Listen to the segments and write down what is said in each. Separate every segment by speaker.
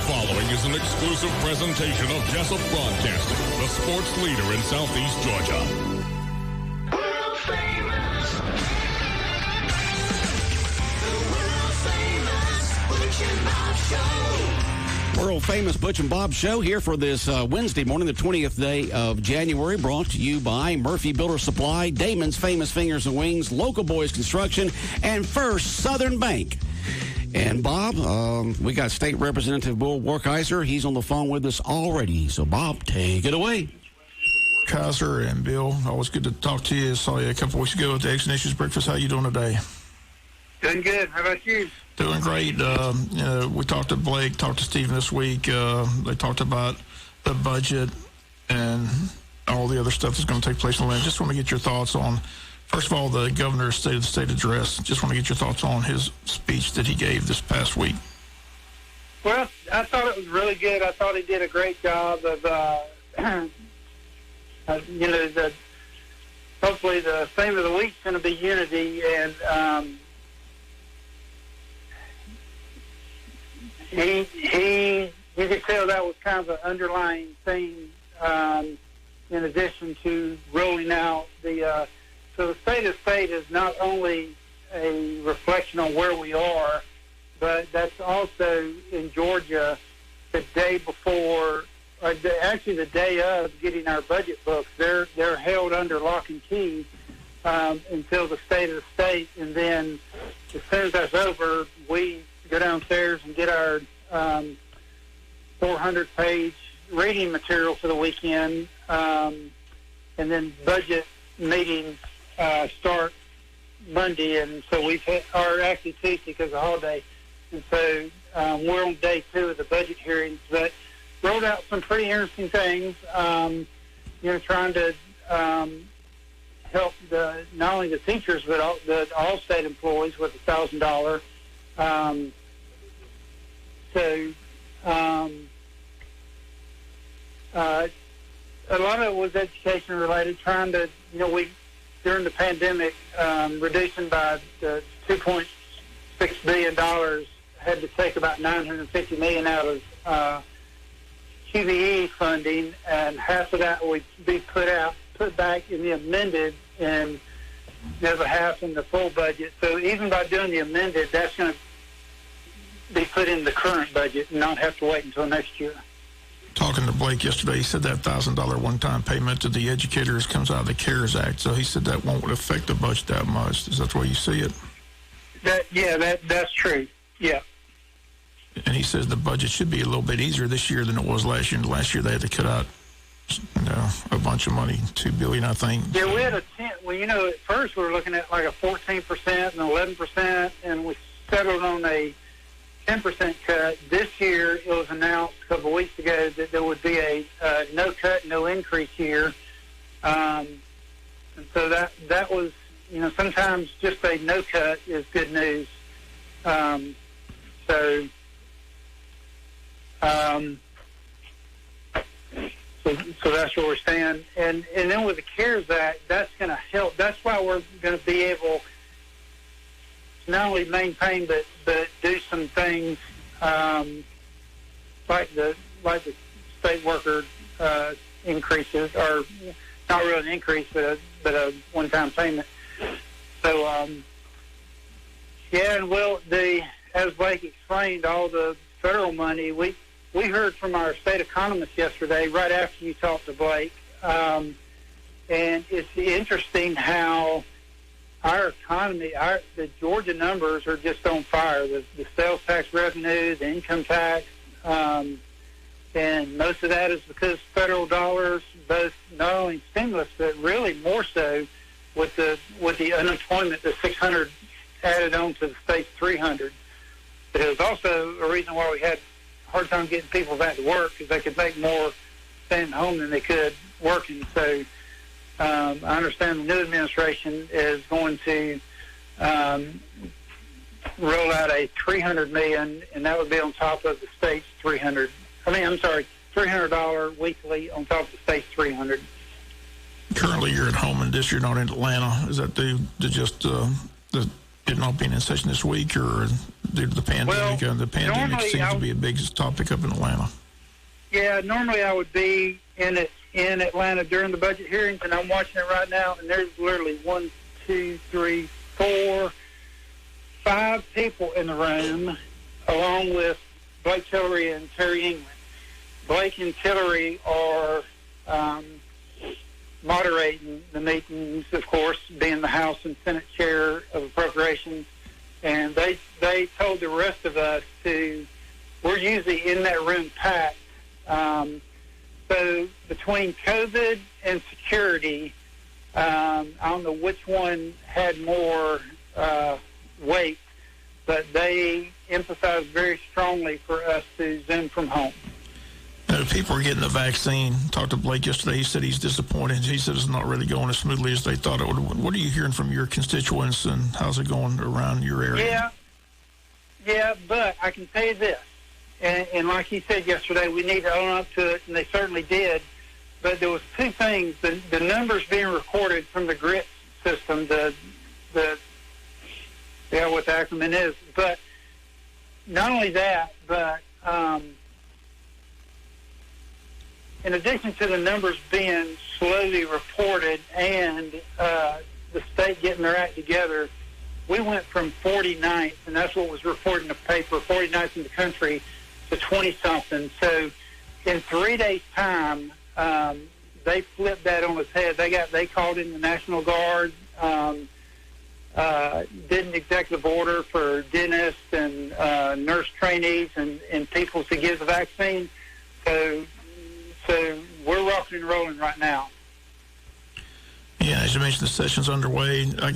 Speaker 1: following is an exclusive presentation of Jessup Broadcasting, the sports leader in Southeast Georgia.
Speaker 2: World famous. The world famous Butch and Bob Show.
Speaker 3: World famous Butch and Bob Show here for this Wednesday morning, the 20th day of January, brought to you by Murphy Builder Supply, Damon's Famous Fingers and Wings, Local Boys Construction, and First Southern Bank. And, Bob, we got State Representative Bill Werkheiser. He's on the phone with us already. So, Bob, take it away.
Speaker 4: Kaiser and Bill, always good to talk to you. Saw you a couple weeks ago at the Eggs and Issues Breakfast. How you doing today?
Speaker 5: Doing good. How about you?
Speaker 4: Doing great. We talked to Blake, talked to Stephen this week. They talked about the budget and all the other stuff that's going to take place in the land. Just want to get your thoughts on, first of all, the governor's State of the State address. Just want to get your thoughts on his speech that he gave this past week.
Speaker 5: Well, I thought it was really good. I thought he did a great job of, hopefully the theme of the week's going to be unity, and you could tell that was kind of an underlying theme, in addition to rolling out the. So the State of State is not only a reflection on where we are, but that's also in Georgia the day before, actually the day of getting our budget books. They're held under lock and key until the State of the State, and then as soon as that's over, we go downstairs and get our 400-page reading material for the weekend, and then budget meetings start Monday, and so are actually Tuesday because of the holiday, and so we're on day 2 of the budget hearings, but rolled out some pretty interesting things, trying to help not only the teachers but all state employees with $1,000. A lot of it was education related, trying to, during the pandemic, reducing by the $2.6 billion, had to take about $950 million out of QBE funding, and half of that would be put back in the amended, and the other half in the full budget. So even by doing the amended, that's going to be put in the current budget and not have to wait until next year.
Speaker 4: Talking to Blake yesterday, he said that $1,000 one-time payment to the educators comes out of the CARES Act, so he said that won't affect the budget that much. Is that the way you see it?
Speaker 5: That's true. Yeah.
Speaker 4: And he says the budget should be a little bit easier this year than it was last year. And last year they had to cut out a bunch of money, $2 billion, I think.
Speaker 5: Yeah, we had at first we were looking at like a 14% and 11%, and we settled on a 10% cut. This year, it was announced a couple of weeks ago that there would be a no cut, no increase year. And so that was, sometimes just a no cut is good news. So that's where we're standing. And then with the CARES Act, that's going to help. That's why we're going to be able to not only maintain but do some things like the state worker increases, or not really an increase, but a one-time payment. So and as Blake explained, all the federal money, we heard from our state economist yesterday, right after you talked to Blake, and it's interesting how our economy, the Georgia numbers are just on fire. The sales tax revenue, the income tax, and most of that is because federal dollars, both not only stimulus but really more so with the unemployment, the 600 added on to the state's 300. But it was also a reason why we had a hard time getting people back to work, because they could make more staying home than they could working. So I understand the new administration is going to roll out a $300 million, and that would be on top of the state's $300 weekly on top of the state's $300.
Speaker 4: Currently, you're at home, and this you're not in Atlanta. Is that the it not being in session this week, or due to the pandemic?
Speaker 5: Well,
Speaker 4: The pandemic
Speaker 5: normally
Speaker 4: seems to be a big topic up in Atlanta.
Speaker 5: Yeah, normally I would be in Atlanta during the budget hearings, and I'm watching it right now, and there's literally 1, 2, 3, 4, 5 people in the room, along with Blake Tillery and Terry England. Blake and Tillery are moderating the meetings, of course, being the House and Senate chair of appropriations, and they told the rest of us we're usually in that room packed. So between COVID and security, I don't know which one had more weight, but they emphasized very strongly for us to Zoom from home.
Speaker 4: People are getting the vaccine. Talked to Blake yesterday. He said he's disappointed. He said it's not really going as smoothly as they thought it would. What are you hearing from your constituents, and how's it going around your area?
Speaker 5: Yeah, but I can tell you this. And like he said yesterday, we need to own up to it, and they certainly did. But there was 2 things: the numbers being recorded from the GRIT system, what the acronym is. But not only that, but in addition to the numbers being slowly reported and the state getting their act together, we went from 49th, and that's what was reported in the paper, 49th in the country, to 20-something. So in 3 days' time, they flipped that on its head. They called in the National Guard, did an executive order for dentists and nurse trainees and people to give the vaccine. So we're rocking and rolling right now.
Speaker 4: Yeah, as you mentioned, the session's underway. I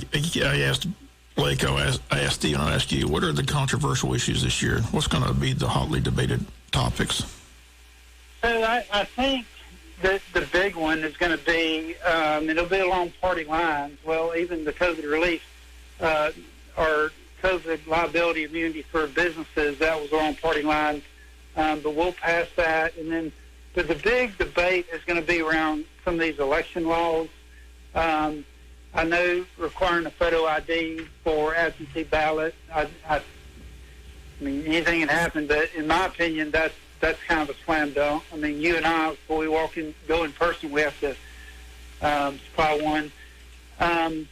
Speaker 4: asked Blake, I asked Steve, and I'll ask you, what are the controversial issues this year? What's going to be the hotly debated topics?
Speaker 5: So I think that the big one is going to be, it'll be along party lines. Well, even the COVID relief, or COVID liability immunity for businesses, that was along party lines. But we'll pass that. And then the big debate is going to be around some of these election laws. I know requiring a photo ID for absentee ballot. I mean, anything can happen, but in my opinion, that's kind of a slam dunk. I mean, you and I, before we go in person, we have to supply one. The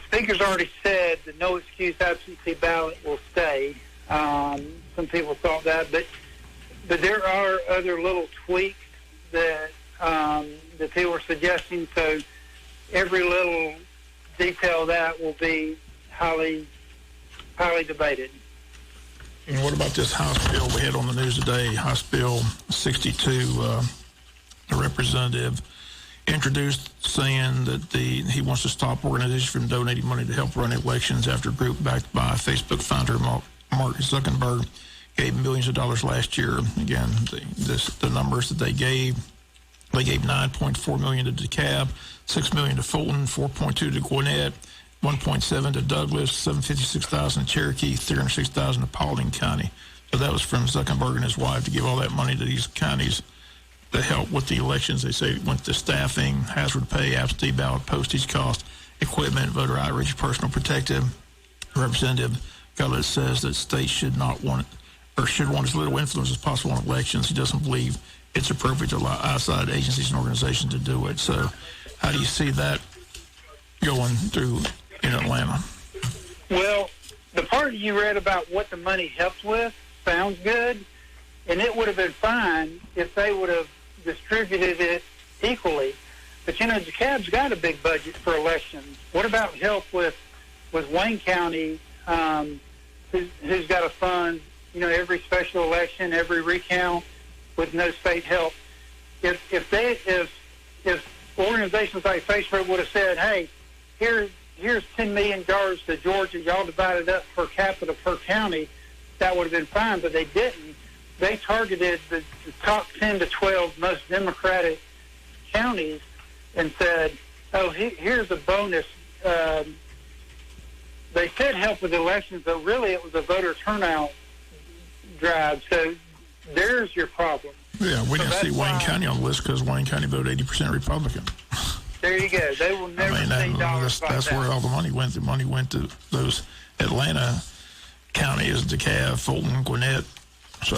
Speaker 5: speaker's already said the no excuse absentee ballot will stay. Some people thought that, but there are other little tweaks that people are suggesting. So every little detail of that will be highly debated.
Speaker 4: And what about this House bill we had on the news today, House Bill 62, a representative introduced saying that he wants to stop organizations from donating money to help run elections after a group backed by Facebook founder Mark Zuckerberg gave millions of dollars last year. Again, the numbers that they gave $9.4 million to DeKalb, $6 million to Fulton, $4.2 to Gwinnett, $1.7 to Douglas, $756,000 to Cherokee, $306,000 to Paulding County. So that was from Zuckerberg and his wife to give all that money to these counties to help with the elections. They say it went to staffing, hazard pay, absentee ballot, postage cost, equipment, voter outreach, personal protective. Representative Gullett says that states should want as little influence as possible on elections. He doesn't believe it's appropriate to allow outside agencies and organizations to do it. So how do you see that going through in Atlanta?
Speaker 5: Well, the part you read about what the money helps with sounds good, and it would have been fine if they would have distributed it equally. But, DeKalb's got a big budget for elections. What about help with Wayne County, who's got to fund, every special election, every recount with no state help? If organizations like Facebook would have said, hey, here's $10 million to Georgia, y'all divide it up per capita per county, that would have been fine, but they didn't. They targeted the top 10 to 12 most Democratic counties and said, oh, here's a bonus. They said help with elections, but really it was a voter turnout drive. So there's your problem.
Speaker 4: Yeah, we didn't see Wayne County on the list because Wayne County voted 80% Republican.
Speaker 5: There you go. They will never see dollars like
Speaker 4: that's
Speaker 5: that.
Speaker 4: where all the money went. The money went to those Atlanta counties, DeKalb, Fulton, Gwinnett. So,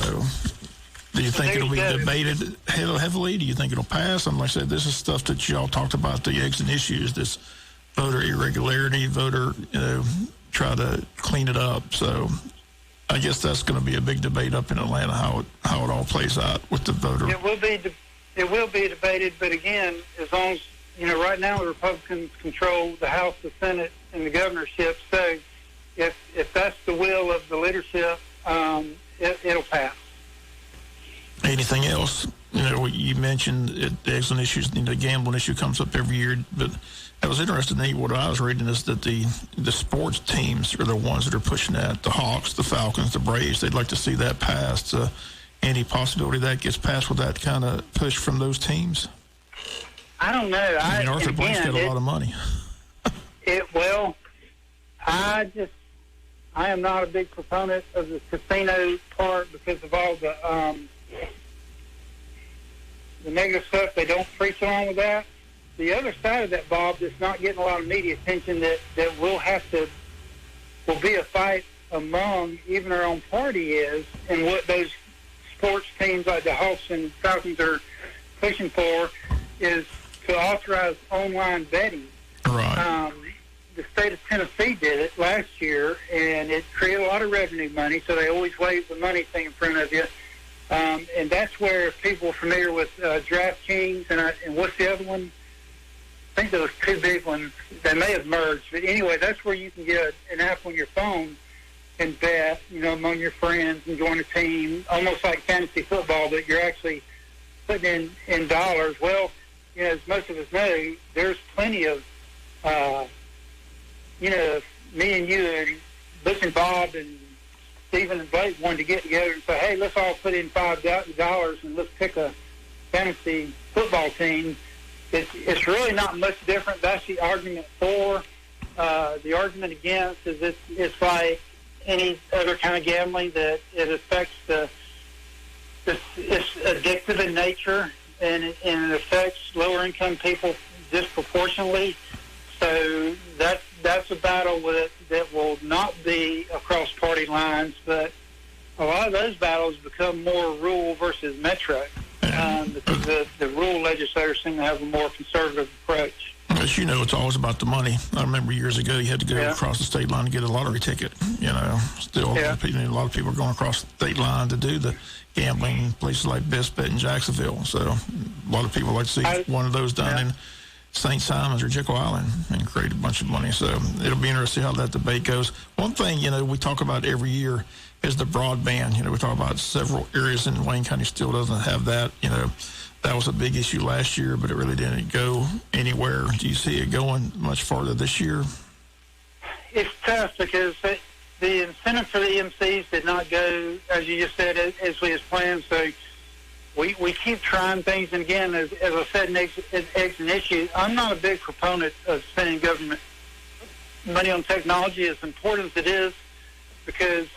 Speaker 4: do you think
Speaker 5: there
Speaker 4: it'll
Speaker 5: you
Speaker 4: be
Speaker 5: go.
Speaker 4: debated heavily? Do you think it'll pass? Like I said, this is stuff that y'all talked about, the eggs and issues, this voter irregularity, try to clean it up. So, I guess that's going to be a big debate up in Atlanta, how it all plays out with the voter.
Speaker 5: It will be debated, but again, as long as, right now the Republicans control the House, the Senate, and the governorship. So if that's the will of the leadership, it'll pass.
Speaker 4: Anything else? You mentioned the excellent issues. The gambling issue comes up every year, but I was interested in what I was reading is that the sports teams are the ones that are pushing that. The Hawks, the Falcons, the Braves. They'd like to see that passed. Any possibility that gets passed with that kind of push from those teams?
Speaker 5: I don't know.
Speaker 4: Arthur Blank's got a lot of money.
Speaker 5: I am not a big proponent of the casino part because of all the negative stuff. They don't preach along with that. The other side of that, Bob, that's not getting a lot of media attention that will be a fight among even our own party is, and what those sports teams like the Hawks and Falcons are pushing for is to authorize online betting.
Speaker 4: Right.
Speaker 5: The state of Tennessee did it last year, and it created a lot of revenue money, so they always wave the money thing in front of you. And that's where if people are familiar with DraftKings and what's the other one? I think those two big ones, they may have merged. But anyway, that's where you can get an app on your phone and bet, among your friends and join a team, almost like fantasy football, but you're actually putting in dollars. Well, as most of us know, there's plenty of, me and you and Butch and Bob and Stephen and Blake wanted to get together and say, hey, let's all put in $5 and let's pick a fantasy football team. It's really not much different. That's the argument for. The argument against is it's like any other kind of gambling that it affects it's addictive in nature and it affects lower income people disproportionately. So that's a battle that will not be across party lines, but a lot of those battles become more rural versus metro. Because the rural legislators seem to have a more conservative approach.
Speaker 4: As you know, it's always about the money. I remember years ago you had to go across the state line to get a lottery ticket. Still, a lot of people are going across the state line to do the gambling in places like Best Bet in Jacksonville. So a lot of people like to see one of those done in St. Simons or Jekyll Island and create a bunch of money. So it'll be interesting how that debate goes. One thing, we talk about every year is the broadband. We talk about several areas in Wayne County still doesn't have that. That was a big issue last year, but it really didn't go anywhere. Do you see it going much farther this year?
Speaker 5: It's tough because the incentive for the EMCs did not go, as you just said, as we had planned. So we keep trying things. And again, as I said, it's an issue. I'm not a big proponent of spending government money on technology, as important as it is, because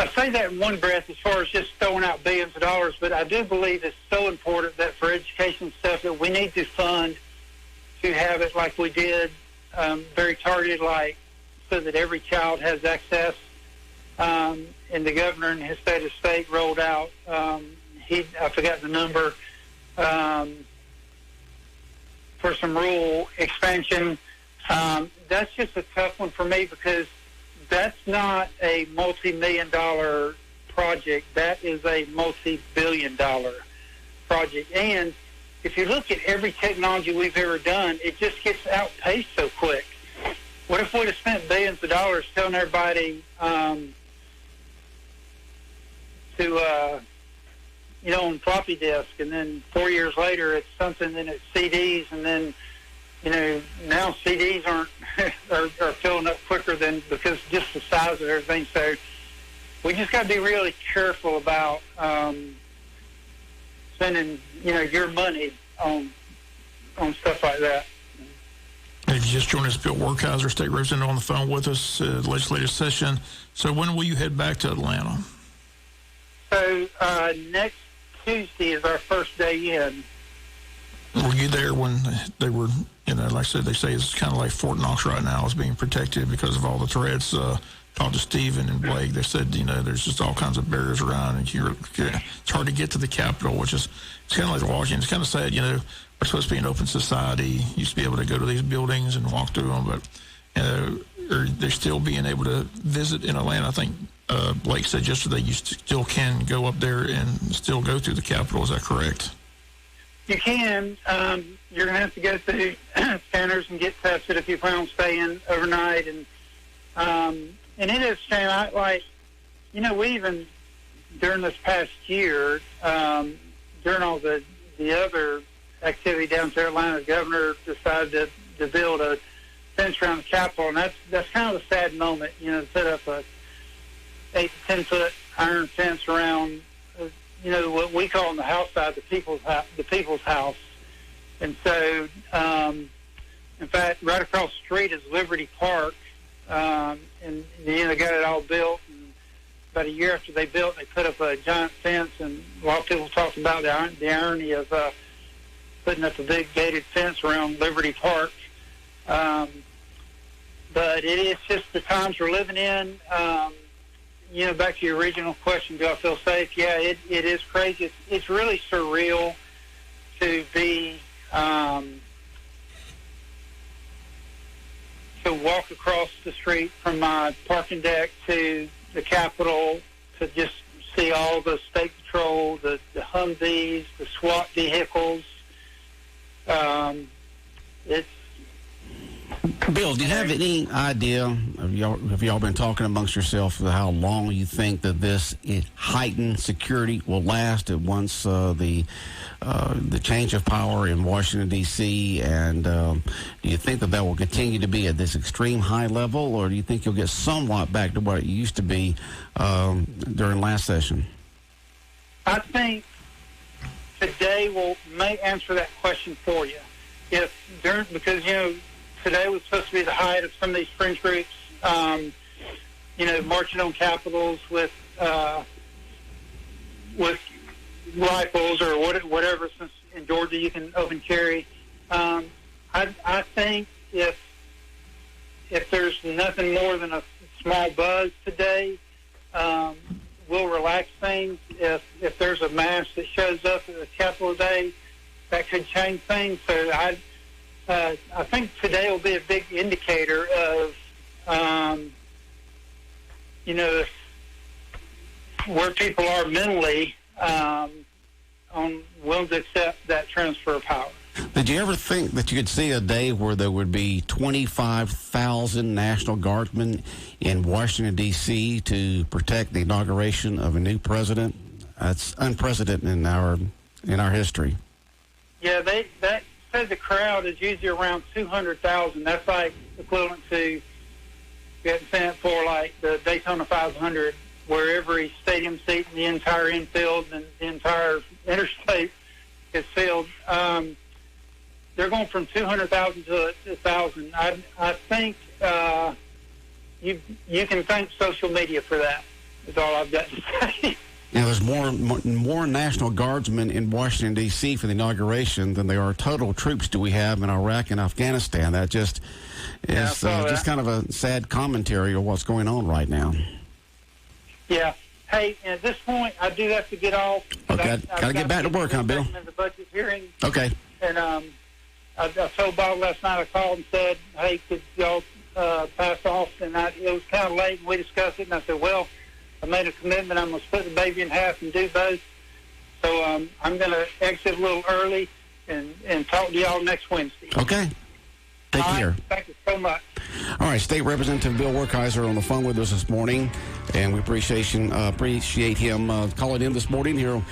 Speaker 5: I say that in one breath as far as just throwing out billions of dollars, but I do believe it's so important that for education stuff that we need to fund to have it like we did, very targeted, like so that every child has access. And the governor in his state rolled out, I forgot the number, for some rural expansion. That's just a tough one for me because that's not a multi-million-dollar project. That is a multi-billion-dollar project. And if you look at every technology we've ever done, it just gets outpaced so quick. What if we'd have spent billions of dollars telling everybody on floppy disk, and then 4 years later it's something, then it's CDs, and then now CDs are filling up quicker than because just the size of everything. So we just got to be really careful about spending your money on stuff like that.
Speaker 4: If you just joined us, Bill Werkheiser, state representative, on the phone with us, legislative session. So when will you head back to Atlanta?
Speaker 5: So next Tuesday is our first day in.
Speaker 4: Were you there when they were, like I said, they say it's kind of like Fort Knox right now is being protected because of all the threats. Talked to Stephen and Blake. They said, there's just all kinds of barriers around, and it's hard to get to the Capitol, which is it's kind of like Washington. It's kind of sad, we're supposed to be an open society. Used to be able to go to these buildings and walk through them, but they're still being able to visit in Atlanta. I think Blake said yesterday you still can go up there and still go through the Capitol. Is that correct?
Speaker 5: You can. You're going to have to go through centers and get tested if you plan on staying overnight. And it is strange. We even, during this past year, during all the other activity down to Atlanta, the governor decided to build a fence around the Capitol, and that's kind of a sad moment, to set up a 8 to 10 foot iron fence around what we call on the House side the people's house. And so, in fact, right across the street is Liberty Park, and they got it all built. And about a year after they built, they put up a giant fence, and a lot of people talk about the irony of putting up a big gated fence around Liberty Park. But it is just the times we're living in. Back to your original question, do I feel safe? Yeah, it is crazy. It's really surreal to be to walk across the street from my parking deck to the Capitol, to just see all the State Patrol, the Humvees, the SWAT vehicles.
Speaker 3: Bill, do you have any idea, have y'all been talking amongst yourself how long you think that this heightened security will last once the change of power in Washington, D.C., and do you think that will continue to be at this extreme high level, or do you think you'll get somewhat back to what it used to be during last session?
Speaker 5: I think today may answer that question for you. Because today was supposed to be the height of some of these fringe groups, marching on capitals with rifles or whatever. Since in Georgia you can open carry, I think if there's nothing more than a small buzz today, we'll relax things. If there's a mass that shows up at the Capitol today, that could change things. So I think today will be a big indicator of, where people are mentally on willing to accept that transfer of power.
Speaker 3: Did you ever think that you could see a day where there would be 25,000 National Guardsmen in Washington, D.C. to protect the inauguration of a new president? That's unprecedented in our history. Yeah,
Speaker 5: that said the crowd is usually around 200,000. That's like equivalent to getting sent for like the Daytona 500, where every stadium seat in the entire infield and the entire interstate is filled. They're going from 200,000 to 1,000. I think you can thank social media for that. Is all I've got to say.
Speaker 3: Yeah, there's more National Guardsmen in Washington, D.C. for the inauguration than there are total troops do we have in Iraq and Afghanistan. That just is just kind of a sad commentary of what's going on right now.
Speaker 5: Yeah. Hey, at this point, I do have to get off.
Speaker 3: Okay, got to get back to work, huh, Bill?
Speaker 5: The budget hearing.
Speaker 3: Okay.
Speaker 5: And I told Bob last night, I called and said, hey, could y'all pass off? And it was kind of late, and we discussed it, and I said, well, I made a commitment. I'm going to split the baby in half and do both. So I'm going to exit a little early and talk to y'all next Wednesday.
Speaker 3: Okay. Take care.
Speaker 5: Thank you so much.
Speaker 3: All right, State Representative Bill Werkheiser on the phone with us this morning, and we appreciate him calling in this morning here on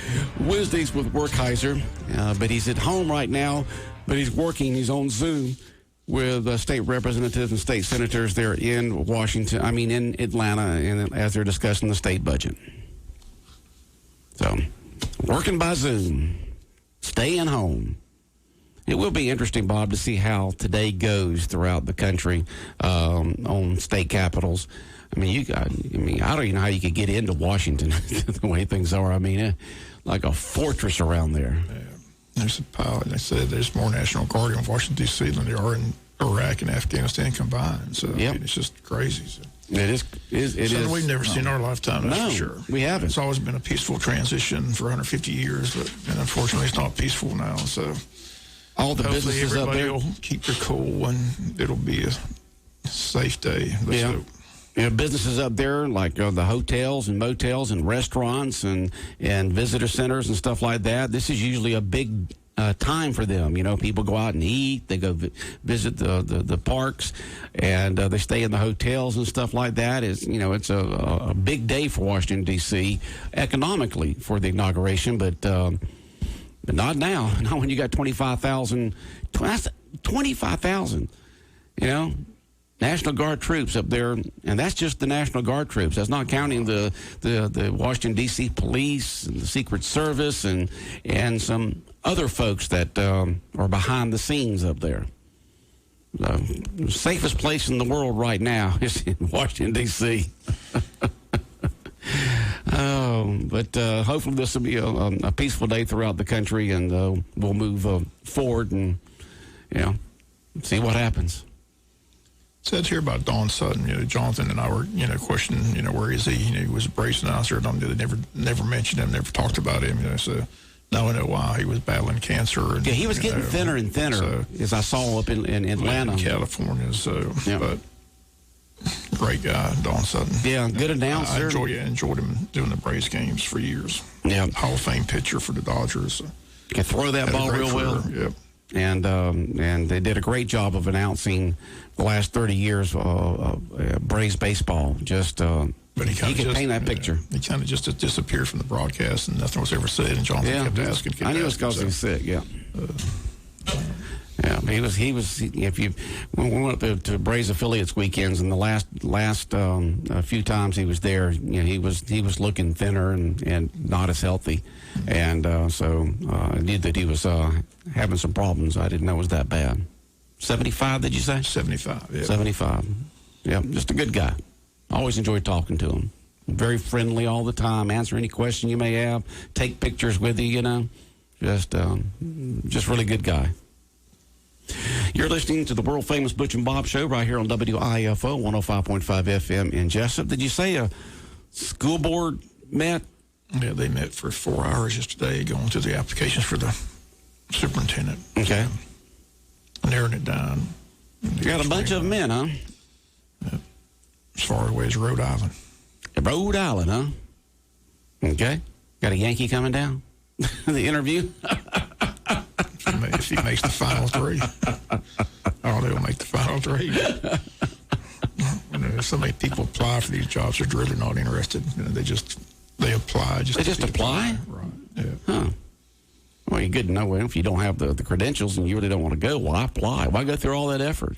Speaker 3: Wednesdays with Werkheiser. But he's at home right now, but he's working. He's on Zoom with state representatives and state senators there in in Atlanta, and as they're discussing the state budget. So, working by Zoom, staying home. It will be interesting, Bob, to see how today goes throughout the country on state capitals. I mean, I don't even know how you could get into Washington the way things are. I mean, like a fortress around there.
Speaker 4: Yeah. There's a pilot. They said there's more National Guard in Washington, D.C. than there are in Iraq and Afghanistan combined. So I mean, it's just crazy. So.
Speaker 3: It is. It is.
Speaker 4: We've never seen in our lifetime, that's for sure.
Speaker 3: We haven't.
Speaker 4: It's always been a peaceful transition for 150 years, and unfortunately, it's not peaceful now. So
Speaker 3: all the
Speaker 4: hopefully
Speaker 3: businesses up
Speaker 4: everybody
Speaker 3: there
Speaker 4: will keep their cool, and it'll be a safe day. Let's hope.
Speaker 3: Businesses up there like the hotels and motels and restaurants and visitor centers and stuff like that. This is usually a big time for them. People go out and eat. They go visit the parks, and they stay in the hotels and stuff like that. It's a big day for Washington, D.C. economically for the inauguration, but not now. Not when you got 25,000. That's 25,000. National Guard troops up there, and that's just the National Guard troops. That's not counting the Washington, D.C. police and the Secret Service and some other folks that are behind the scenes up there. The safest place in the world right now is in Washington, D.C. But hopefully this will be a peaceful day throughout the country, and we'll move forward and, see what happens.
Speaker 4: Said here about Don Sutton. Jonathan and I were, questioning, where is he? He was a Braves announcer. They never mentioned him, never talked about him. So now I know why. He was battling cancer. And,
Speaker 3: he was getting thinner and thinner, as I saw up in Atlanta,
Speaker 4: in California. So,
Speaker 3: yeah.
Speaker 4: But great guy, Don Sutton.
Speaker 3: Yeah, good announcer.
Speaker 4: I enjoyed him doing the Braves games for years.
Speaker 3: Yeah,
Speaker 4: Hall of Fame pitcher for the Dodgers.
Speaker 3: Can throw that ball real well.
Speaker 4: Yep.
Speaker 3: And they did a great job of announcing the last 30 years of Braves baseball. But he could paint that picture.
Speaker 4: He kind of just disappeared from the broadcast, and nothing was ever said. And Jonathan kept asking.
Speaker 3: I knew it was because he was sick. Yeah. He was. When we went up to Braves affiliates weekends, and the last few times he was there, he was looking thinner and not as healthy, and so I knew that he was having some problems. I didn't know it was that bad. 75, did you say?
Speaker 4: 75. Yeah.
Speaker 3: 75. Yeah, just a good guy. Always enjoyed talking to him. Very friendly all the time. Answer any question you may have. Take pictures with you. Just really good guy. You're listening to the world-famous Butch and Bob Show right here on WIFO 105.5 FM in Jessup. Did you say a school board met?
Speaker 4: Yeah, they met for 4 hours yesterday going through the applications for the superintendent.
Speaker 3: Okay.
Speaker 4: Narrowing it down.
Speaker 3: You got a bunch of them in, huh?
Speaker 4: Yeah. As far away as Rhode Island.
Speaker 3: Rhode Island, huh? Okay. Got a Yankee coming down? The interview?
Speaker 4: If he makes the final three. Oh, they'll make the final three. So many people apply for these jobs. They're really not interested. They apply.
Speaker 3: They just apply?
Speaker 4: Right. Yeah.
Speaker 3: Huh. Well, you're good to know if you don't have the credentials and you really don't want to go. Why apply? Why go through all that effort,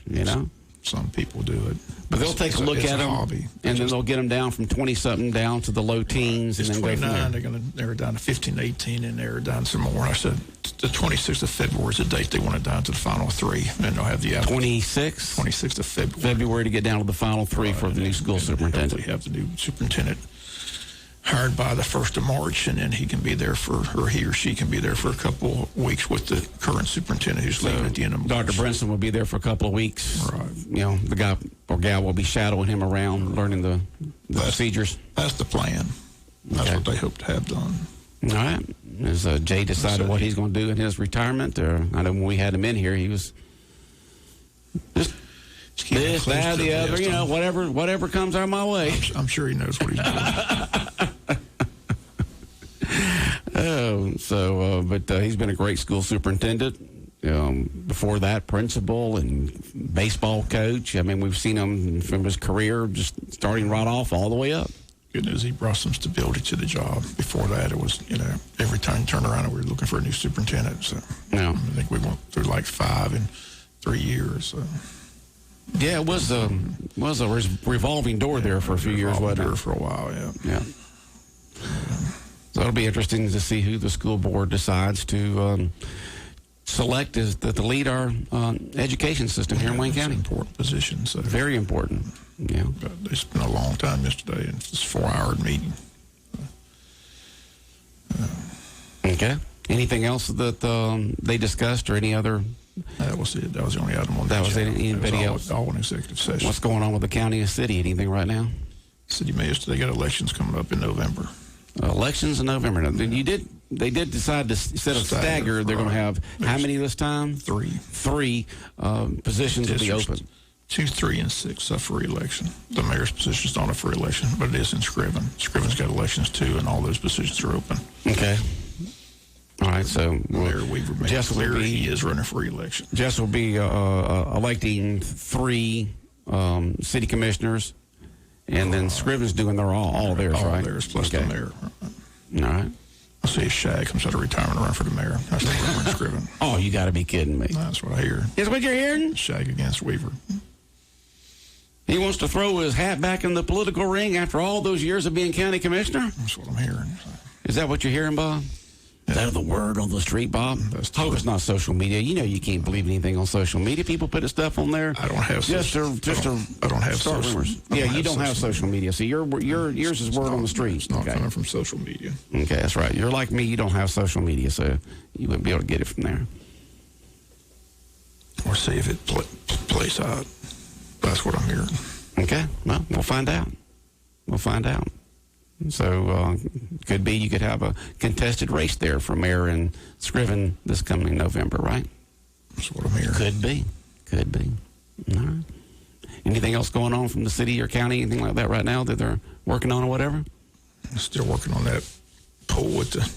Speaker 4: Some people do it.
Speaker 3: But they'll take a look at them,
Speaker 4: hobby.
Speaker 3: And then they'll get them down from 20-something down to the low teens.
Speaker 4: It's
Speaker 3: and then
Speaker 4: 29.
Speaker 3: Go from
Speaker 4: They're going to narrow it down to 15, 18, and narrow it down some more. And I said the 26th of February is the date they want it down to the final three. And they'll have the 26th of February.
Speaker 3: February to get down to the final three for the new school superintendent.
Speaker 4: Hopefully have the new superintendent hired by the 1st of March, and then he can be there he or she can be there for a couple of weeks with the current superintendent who's leaving at the end of March.
Speaker 3: Dr. Brinson will be there for a couple of weeks.
Speaker 4: Right.
Speaker 3: The guy or gal will be shadowing him around, learning the procedures.
Speaker 4: That's the plan. That's what they hope to have done.
Speaker 3: All right. Has Jay decided what he's going to do in his retirement? Or I know when we had him in here, he was just this, that, the other, whatever comes out my way.
Speaker 4: I'm sure he knows what he's doing.
Speaker 3: But he's been a great school superintendent. Before that, principal and baseball coach. I mean, we've seen him from his career just starting right off all the way up.
Speaker 4: Good news, he brought some stability to the job. Before that, it was, every time you turn around, we were looking for a new superintendent. So I think we went through like 5 in 3 years. So.
Speaker 3: Yeah, it was a revolving door there for a few years, wasn't it?
Speaker 4: For a while,
Speaker 3: yeah. So it'll be interesting to see who the school board decides to select is to lead our education system here in Wayne
Speaker 4: It's an
Speaker 3: County.
Speaker 4: important position. So
Speaker 3: Very important. Yeah.
Speaker 4: but they spent a long time yesterday, and it's a 4-hour meeting.
Speaker 3: Okay. Anything else that they discussed or any other?
Speaker 4: That was it. That was the only item on
Speaker 3: That was
Speaker 4: agenda.
Speaker 3: it. Anybody
Speaker 4: It
Speaker 3: else?
Speaker 4: was all in executive session.
Speaker 3: What's going on with the county and city? Anything right now?
Speaker 4: City mayors, they got elections coming up in November.
Speaker 3: Elections in November. Now, they did decide to, instead of stagger, they're going to have how many this time?
Speaker 4: 3.
Speaker 3: 3 positions will be
Speaker 4: Districts.
Speaker 3: open.
Speaker 4: 2, 3, and 6 up for re-election. The mayor's position is not up for election, but it is in Scriven. Scriven's got elections too, and all those positions are open.
Speaker 3: Okay. All right, so
Speaker 4: Mayor Weaver made it
Speaker 3: Jess will
Speaker 4: clear
Speaker 3: be-
Speaker 4: he is running for re-election.
Speaker 3: Jess will be electing 3 city commissioners, and then Scriven's doing their all theirs,
Speaker 4: All
Speaker 3: right?
Speaker 4: theirs plus
Speaker 3: Okay.
Speaker 4: the mayor.
Speaker 3: All right.
Speaker 4: I see a Shag comes out of retirement to run for the mayor. That's the rumor in Scriven.
Speaker 3: Oh, you got to be kidding me.
Speaker 4: That's what I hear.
Speaker 3: Is what you're hearing?
Speaker 4: Shag against Weaver.
Speaker 3: He wants to throw his hat back in the political ring after all those years of being county commissioner?
Speaker 4: That's what I'm hearing.
Speaker 3: Is that what you're hearing, Bob? Is that the word on the street, Bob?
Speaker 4: That's the
Speaker 3: Hope
Speaker 4: word.
Speaker 3: it's not social media. You know you can't believe anything on social media. People put stuff on there.
Speaker 4: I don't have
Speaker 3: just
Speaker 4: social-
Speaker 3: to
Speaker 4: I don't have
Speaker 3: start
Speaker 4: social-
Speaker 3: rumors.
Speaker 4: I don't
Speaker 3: Yeah, you
Speaker 4: have
Speaker 3: don't have
Speaker 4: social
Speaker 3: social media. So yours is word on the street.
Speaker 4: It's not
Speaker 3: Okay.
Speaker 4: coming from social media.
Speaker 3: Okay, that's right. You're like me. You don't have social media, so you wouldn't be able to get it from there.
Speaker 4: Or see if it plays out. That's what I'm hearing.
Speaker 3: Okay, well, we'll find out. We'll find out. So could be you could have a contested race there for mayor in Scriven this coming November, right?
Speaker 4: That's what I'm hearing.
Speaker 3: Could be. Could be. All right. Anything else going on from the city or county, anything like that right now that they're working on or whatever?
Speaker 4: I'm still working on that pole with the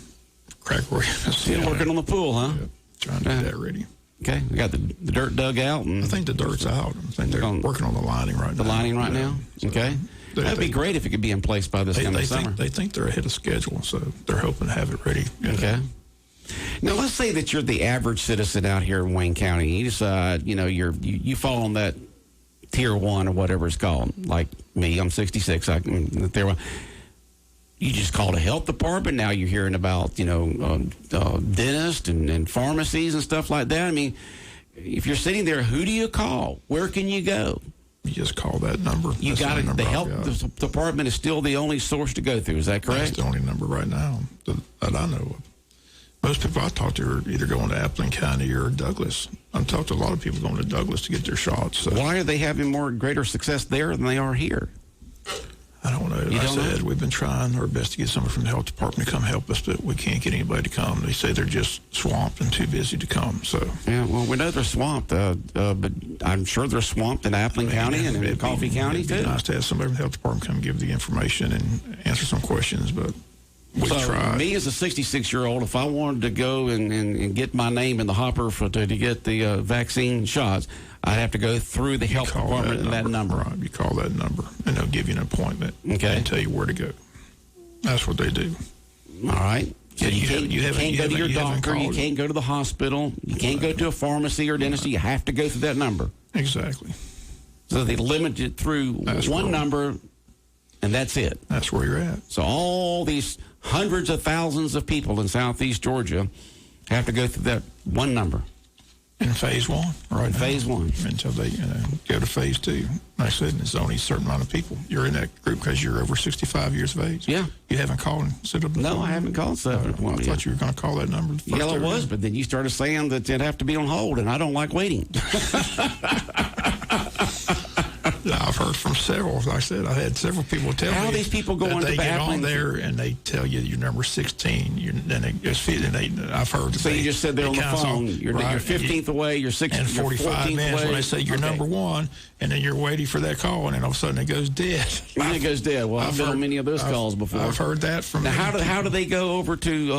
Speaker 4: crack where
Speaker 3: Still working on the pool, huh?
Speaker 4: Trying to get that ready.
Speaker 3: Okay, we got the dirt dug out. And
Speaker 4: I think the dirt's out. I think they're working on the lining right now.
Speaker 3: the lining right
Speaker 4: Yeah.
Speaker 3: now?
Speaker 4: So
Speaker 3: Okay. That'd be great if it could be in place by this coming summer.
Speaker 4: They think they're ahead of schedule, so they're hoping to have it ready.
Speaker 3: Okay. Now, let's say that you're the average citizen out here in Wayne County. You decide, you fall on that tier 1 or whatever it's called. Like me, I'm 66. You just call the health department. Now you're hearing about, dentists and pharmacies and stuff like that. I mean, if you're sitting there, who do you call? Where can you go?
Speaker 4: You just call that number.
Speaker 3: You
Speaker 4: That's
Speaker 3: got
Speaker 4: only
Speaker 3: it.
Speaker 4: number
Speaker 3: The
Speaker 4: I've
Speaker 3: health
Speaker 4: got.
Speaker 3: department is still the only source to go through. Is that
Speaker 4: That's
Speaker 3: correct?
Speaker 4: the only number right now that I know of. Most people I talk to are either going to Appleton County or Douglas. I've talked to a lot of people going to Douglas to get their shots. So
Speaker 3: Why are they having greater success there than they are here?
Speaker 4: I don't know.
Speaker 3: You
Speaker 4: I
Speaker 3: don't
Speaker 4: said
Speaker 3: know?
Speaker 4: we've been trying our best to get someone from the health department to come help us, but we can't get anybody to come. They say they're just swamped and too busy to come. So
Speaker 3: Yeah, well, we know they're swamped, but I'm sure they're swamped in Appling County and in
Speaker 4: it'd be-
Speaker 3: Coffee County,
Speaker 4: it'd be
Speaker 3: too.
Speaker 4: nice to have somebody from the health department come give the information and answer some questions, but we
Speaker 3: So
Speaker 4: tried.
Speaker 3: me as a 66-year-old, if I wanted to go and get my name in the hopper to get the vaccine shots, I'd have to go through the health
Speaker 4: Call
Speaker 3: department and that number.
Speaker 4: Right, you call that number, and they'll give you an appointment
Speaker 3: Okay.
Speaker 4: and tell you where to go. That's what they do.
Speaker 3: All right. So
Speaker 4: Yeah,
Speaker 3: you
Speaker 4: you
Speaker 3: can't,
Speaker 4: haven't-
Speaker 3: you
Speaker 4: you haven't-
Speaker 3: can't
Speaker 4: you
Speaker 3: go to your
Speaker 4: haven't- you haven't
Speaker 3: doctor. You
Speaker 4: called.
Speaker 3: can't go to the hospital. You can't go to a pharmacy or dentist. You have to go through that number.
Speaker 4: Exactly.
Speaker 3: So they limit it through
Speaker 4: That's
Speaker 3: one
Speaker 4: right.
Speaker 3: number, and that's it.
Speaker 4: That's where you're at.
Speaker 3: So all these hundreds of thousands of people in southeast Georgia have to go through that one number.
Speaker 4: In phase 1, right?
Speaker 3: In
Speaker 4: now.
Speaker 3: phase 1.
Speaker 4: Until they go to phase 2. Like I said, it's only a certain amount of people. You're in that group because you're over 65 years of age.
Speaker 3: Yeah.
Speaker 4: You haven't called and set up the
Speaker 3: No,
Speaker 4: phone?
Speaker 3: I haven't called separate
Speaker 4: I
Speaker 3: one
Speaker 4: thought
Speaker 3: yet.
Speaker 4: you were going to call that number.
Speaker 3: Yeah,
Speaker 4: first
Speaker 3: it
Speaker 4: every
Speaker 3: was,
Speaker 4: day.
Speaker 3: but then you started saying that it'd have to be on hold, and I don't like waiting.
Speaker 4: I've heard from several. Like I said, I had several people tell
Speaker 3: How
Speaker 4: me
Speaker 3: are these people going
Speaker 4: that
Speaker 3: to
Speaker 4: they get
Speaker 3: Appling?
Speaker 4: on there and they tell you you're number 16. Then they just fit, and I've heard.
Speaker 3: So you just said there on the phone, you're 15th away, you're 16th,
Speaker 4: and
Speaker 3: you're
Speaker 4: 45
Speaker 3: 14th
Speaker 4: minutes
Speaker 3: away.
Speaker 4: when they say you're
Speaker 3: Okay.
Speaker 4: number 1, and then you're waiting for that call, and then all of a sudden it goes dead.
Speaker 3: And then it goes dead. Well, I've been on
Speaker 4: heard-
Speaker 3: many of those calls before.
Speaker 4: I've heard that from.
Speaker 3: Now,
Speaker 4: many
Speaker 3: how do
Speaker 4: people.
Speaker 3: they go over to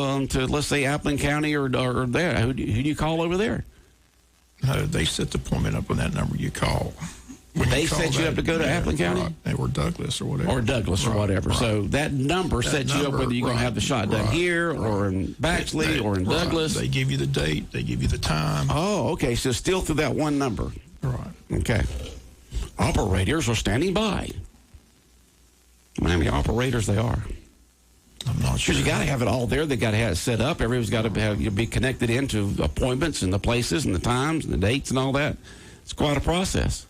Speaker 3: let's say Appling County or there? Who do you call over there?
Speaker 4: No, they set the appointment up on that number you call. When
Speaker 3: They
Speaker 4: you call
Speaker 3: set you up to go to Appling County?
Speaker 4: Right. Or Douglas or whatever.
Speaker 3: Or Douglas or
Speaker 4: Right,
Speaker 3: whatever.
Speaker 4: right.
Speaker 3: So that number sets you up
Speaker 4: number,
Speaker 3: whether you're going to
Speaker 4: right,
Speaker 3: have the shot done
Speaker 4: right,
Speaker 3: here or in Baxley
Speaker 4: They-
Speaker 3: or in
Speaker 4: right.
Speaker 3: Douglas.
Speaker 4: They give you the date. They give you the time.
Speaker 3: Oh, okay. So still through that one number.
Speaker 4: Right.
Speaker 3: Okay. Operators are standing by. How many operators they are?
Speaker 4: I'm not sure.
Speaker 3: Because you got to have it all there. They got to have it set up. Everyone's got to be connected into appointments and the places and the times and the dates and all that. It's quite a process.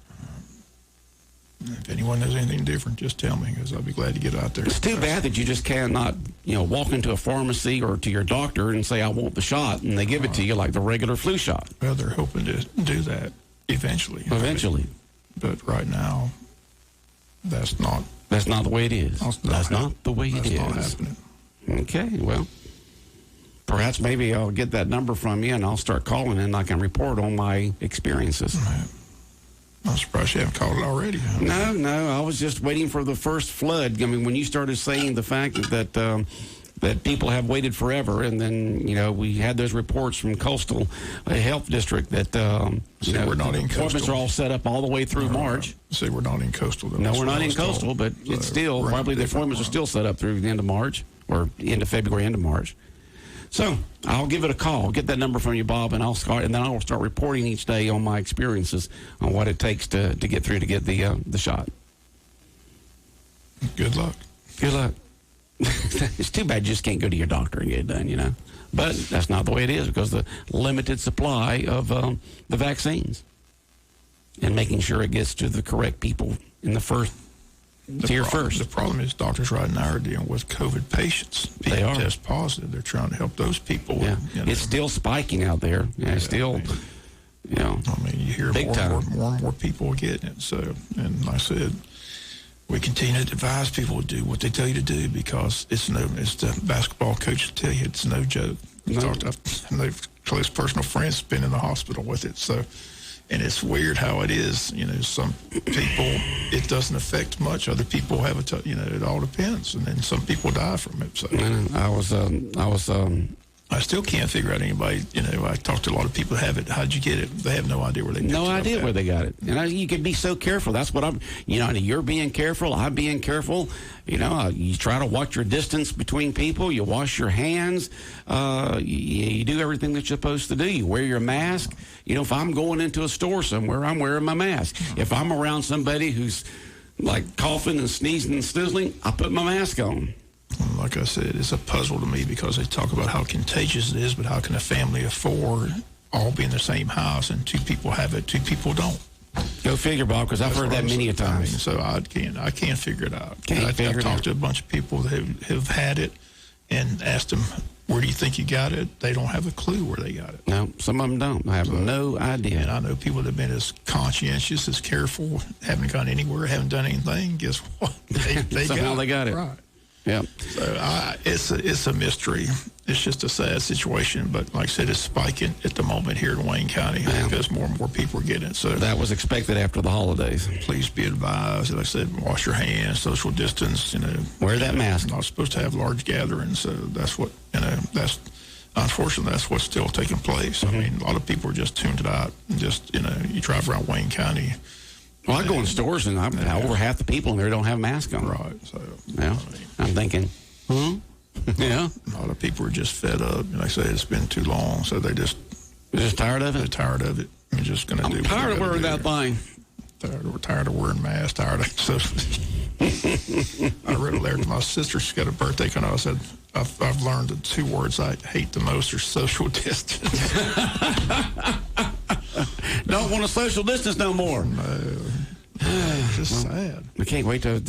Speaker 4: If anyone knows anything different, just tell me, because I'll be glad to get out there.
Speaker 3: It's too bad that you just cannot, walk into a pharmacy or to your doctor and say, I want the shot, and they give it to you like the regular flu shot.
Speaker 4: Well, they're hoping to do that eventually.
Speaker 3: Eventually.
Speaker 4: But right now, that's not
Speaker 3: the way it is. That's not the way it is.
Speaker 4: That's not happening.
Speaker 3: Okay, well, perhaps maybe I'll get that number from you and I'll start calling and I can report on my experiences.
Speaker 4: Right. I'm surprised you haven't called it already.
Speaker 3: No, I was just waiting for the first flood. I mean, when you started saying the fact that people have waited forever, and then, we had those reports from Coastal Health District that,
Speaker 4: we're not in
Speaker 3: appointments
Speaker 4: Coastal.
Speaker 3: are all set up all the way through March.
Speaker 4: Say we're not in Coastal.
Speaker 3: No, we're not in Coastal, but it's still, probably the appointments are still set up through the end of March, or end of February, end of March. So I'll give it a call, get that number from you, Bob, and then I'll start reporting each day on my experiences on what it takes to get through to get the shot.
Speaker 4: Good luck.
Speaker 3: Good luck. It's too bad you just can't go to your doctor and get it done, But that's not the way it is, because the limited supply of the vaccines and making sure it gets to the correct people in the first.
Speaker 4: The problem is doctors right now are dealing with COVID patients. People
Speaker 3: They are.
Speaker 4: test positive. They're trying to help those people.
Speaker 3: Yeah. It's still spiking out there. It's still,
Speaker 4: you hear
Speaker 3: big
Speaker 4: more and more people are getting it. So, and like I said, we continue to advise people to do what they tell you to do, because it's the basketball coach will tell you it's no joke. They've close personal friends been in the hospital with it. So, and it's weird how it is. Some people it doesn't affect much. Other people have it all depends. And then some people die from it. So I still can't figure out anybody. I talked to a lot of people who have it. How'd you get it? They have no idea where they got it.
Speaker 3: No idea where they got it. And you can be so careful. That's what I'm, you're being careful. I'm being careful. You try to watch your distance between people. You wash your hands. You do everything that you're supposed to do. You wear your mask. If I'm going into a store somewhere, I'm wearing my mask. If I'm around somebody who's like coughing and sneezing and snizzling, I put my mask on.
Speaker 4: Like I said, it's a puzzle to me, because they talk about how contagious it is, but how can a family of four all be in the same house and two people have it, two people don't?
Speaker 3: Go figure, Bob, because I've heard that many a times.
Speaker 4: So I can't figure it out.
Speaker 3: I've
Speaker 4: talked to a bunch of people that have had it and asked them, where do you think you got it? They don't have a clue where they got it.
Speaker 3: No, some of them don't. I have no idea.
Speaker 4: And I know people that have been as conscientious, as careful, haven't gone anywhere, haven't done anything. Guess what? They
Speaker 3: Somehow they got it.
Speaker 4: Right.
Speaker 3: Yeah.
Speaker 4: So it's a mystery. It's just a sad situation. But like I said, it's spiking at the moment here in Wayne County, because more and more people are getting it. So
Speaker 3: that was expected after the holidays.
Speaker 4: Please be advised. Like I said, wash your hands, social distance.
Speaker 3: Wear that mask.
Speaker 4: Not supposed to have large gatherings. So that's what that's. Unfortunately, that's what's still taking place. I mean, a lot of people are just tuned it out. And just you drive around Wayne County.
Speaker 3: Well, I go in stores and over half the people in there don't have masks on.
Speaker 4: Right. So
Speaker 3: I'm thinking, yeah.
Speaker 4: A lot of people are just fed up. Like I say, it's been too long, so they're just
Speaker 3: tired of it.
Speaker 4: They're tired of it. They're just going to do.
Speaker 3: I'm tired of wearing that thing.
Speaker 4: We're tired of wearing masks. Tired of so. I wrote a letter to my sister. She got a birthday coming out. I said, I've learned the two words I hate the most are social distance.
Speaker 3: Don't want to social distance no more.
Speaker 4: No. It's just sad.
Speaker 3: We can't wait to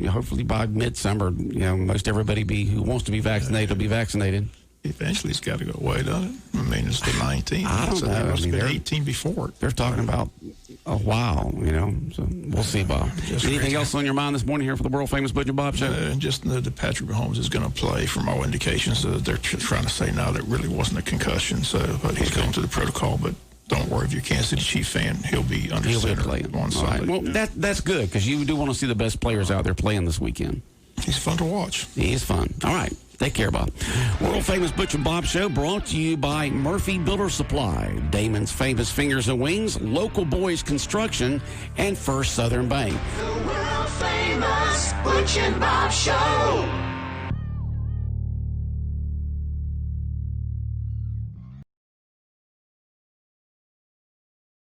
Speaker 3: hopefully by midsummer, most everybody who wants to be vaccinated will be vaccinated.
Speaker 4: Eventually, it's got to go away, doesn't it? I mean, it's the 19th.
Speaker 3: I don't know.
Speaker 4: It must have been
Speaker 3: they're
Speaker 4: 18 before it.
Speaker 3: They're talking about a while, So we'll see, Bob. Anything else on your mind this morning here for the world famous Butch and Bob Show?
Speaker 4: Just know that Patrick Mahomes is going to play. From all indications, they're trying to say now that really wasn't a concussion. But he's going through the protocol. But don't worry, if you're a Kansas City Chief fan, he'll be under center on Sunday.
Speaker 3: Right. Well, that's good, because you do want to see the best players out there playing this weekend.
Speaker 4: He's fun to watch.
Speaker 3: He is fun. All right. Take care, Bob. World famous Butch and Bob Show brought to you by Murphy Builder Supply, Damon's Famous Fingers and Wings, Local Boys Construction, and First Southern Bank.
Speaker 2: The world famous Butch and Bob Show.